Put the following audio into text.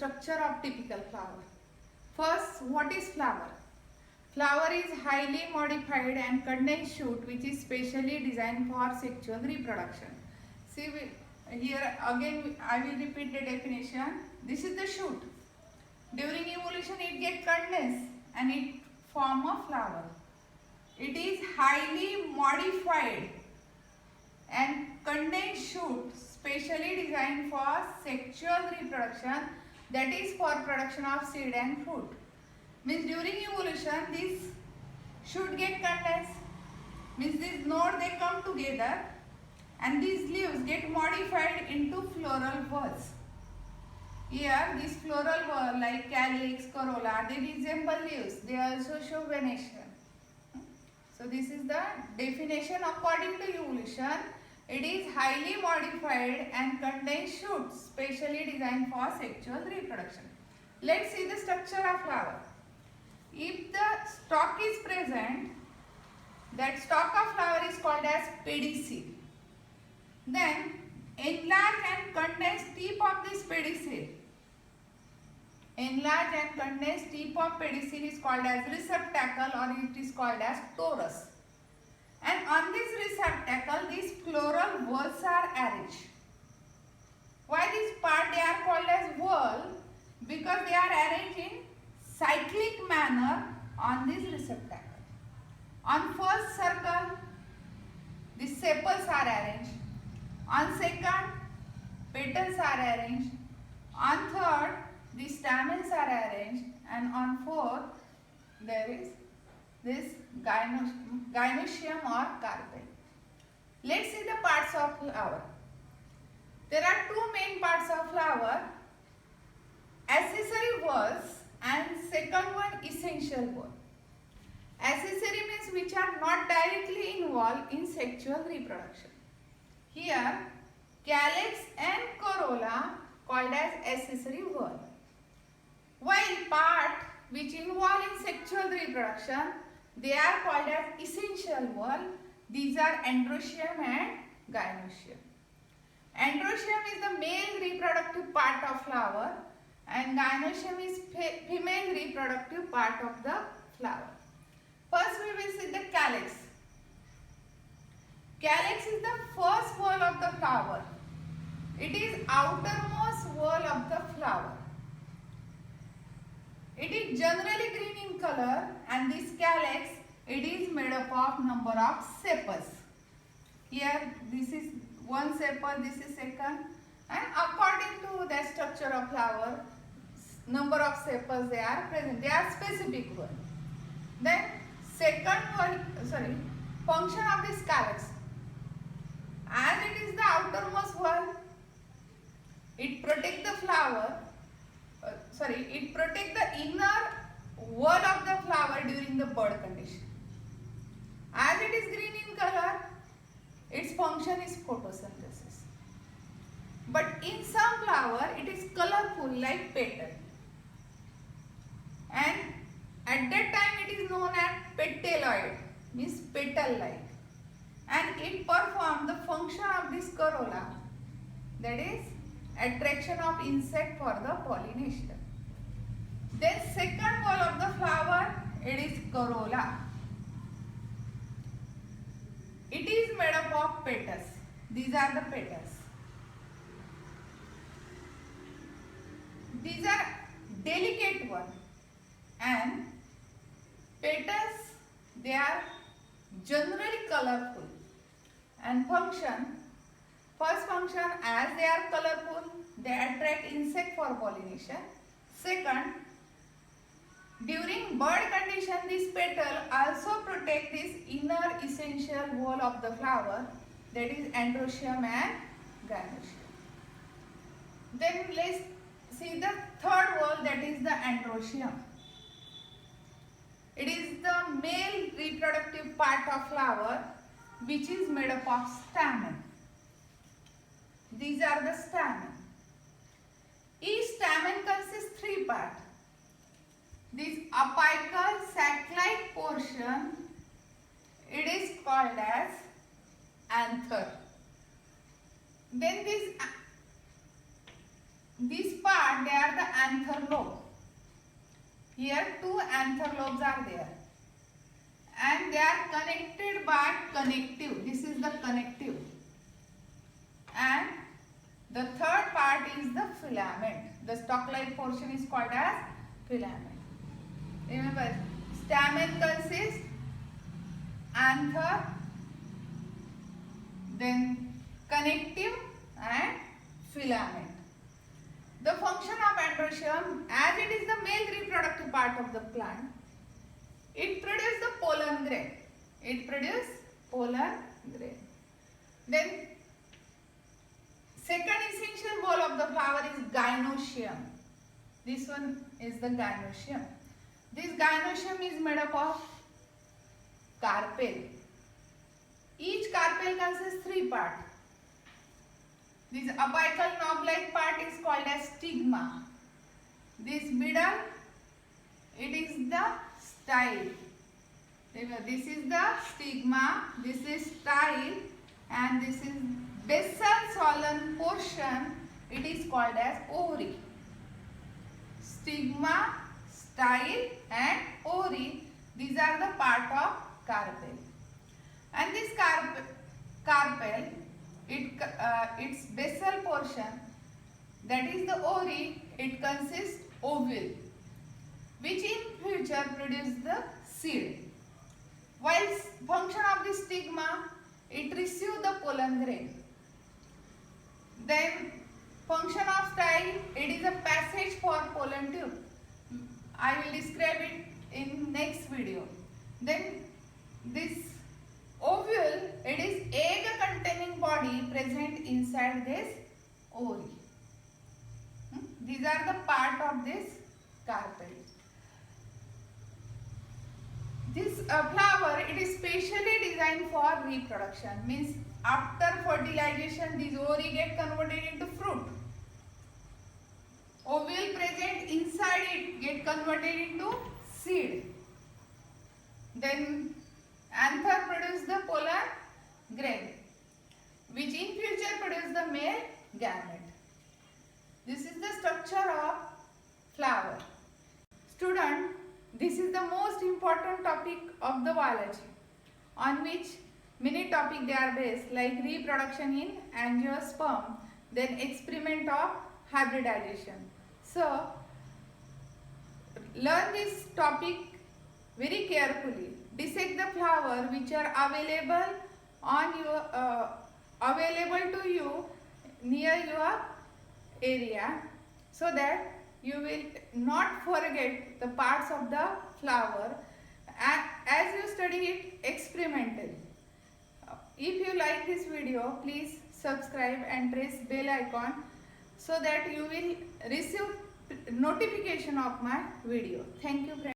structure of typical flower. First, what is flower? Flower is highly modified and condensed shoot which is specially designed for sexual reproduction. See here again I will repeat the definition. This is the shoot. During evolution it gets condensed and it form a flower. It is highly modified and condensed shoot specially designed for sexual reproduction, that is for production of seed and fruit. Means during evolution this shoot get condensed, means these nodes they come together and these leaves get modified into floral buds. Here this floral bud like calyx, corolla, they resemble leaves, they also show venation. So this is the definition according to evolution. It is highly modified and condensed shoots specially designed for sexual reproduction. Let's see the structure of flower. If the stalk is present, that stalk of flower is called as pedicel. Then enlarge and condensed tip of this pedicel. Enlarged and condensed tip of pedicel is called as receptacle or it is called as torus. And on this receptacle, these floral whorls are arranged. Why this part they are called as whorl? Because they are arranged in cyclic manner on this receptacle. On first circle, the sepals are arranged. On second, petals are arranged. On third, the stamens are arranged. And on fourth, there is this gynoecium or carpel. Let's see the parts of flower. There are two main parts of flower, accessory whorls and second one essential whorl. Accessory means which are not directly involved in sexual reproduction. Here calyx and corolla called as accessory whorl. While part which involve in sexual reproduction, they are called as essential whorl. These are androecium and gynoecium. Androecium is the male reproductive part of flower and gynoecium is female reproductive part of the flower. First we will see the calyx. Calyx is the first whorl of the flower. It is outermost whorl of the flower. It is generally green in color and this calyx, it is made up of number of sepals. Here this is one sepal, this is second, and according to the structure of flower, number of sepals they are present. They are specific one. Then function of this calyx. As it is the outermost whorl, it protects the flower. It protects the inner wall of the flower during the bud condition. As it is green in color, its function is photosynthesis. But in some flower, it is colorful like petal. And at that time, it is known as petaloid, means petal-like. And it performs the function of this corolla, that is attraction of insect for the pollination. Then second wall of the flower, it is corolla. It is made up of petals. These are the petals. These are delicate ones and petals, they are generally colorful and function. First function, as they are colorful, they attract insect for pollination. Second, during bud condition, this petal also protect this inner essential wall of the flower, that is androecium and gynoecium. Then let's see the third wall, that is the androecium. It is the male reproductive part of flower which is made up of stamen. These are the stamen. Each stamen consists three parts. This apical sac-like portion, it is called as anther. Then this this part, they are the anther lobe. Here two anther lobes are there. And they are connected by connective. This is the connective. And the third part is the filament. The stalk-like portion is called as filament. Remember, stamen consists anther, then connective and filament. The function of androecium, as it is the male reproductive part of the plant, it produces the pollen grain. It produces pollen grain. Then second essential ball of the flower is gynoecium. This one is the gynoecium. This gynoecium is made up of carpel. Each carpel consists three parts. This apical knob-like part is called as stigma. This middle, it is the style. Remember, this is the stigma, this is style, and this is basal swollen portion. It is called as ovary. Stigma, style, and ovary. These are the part of carpel. And this carpel, its basal portion, that is the ovary, it consists ovule, which in future produce the seed. While function of the stigma, it receive the pollen grain. Then function of style, it is a passage for pollen tube. I will describe it in next video. Then this ovule, it is egg containing body present inside this ovary. These are the part of this carpel. This flower, it is specially designed for reproduction. Means after fertilization, these ovary get converted into fruit. Ovule present inside it get converted into seed. Then anther produce the pollen grain, which in future produce the male gamete. This is the structure of flower. Student, this is the most important topic of the biology, on which many topics they are based, like reproduction in angiosperm, then experiment of hybridization. So, learn this topic very carefully. Dissect the flower which are available on your available to you near your area, so that you will not forget the parts of the flower as you study it experimentally. If you like this video, please subscribe and press bell icon so that you will receive notification of my video. Thank you, friends.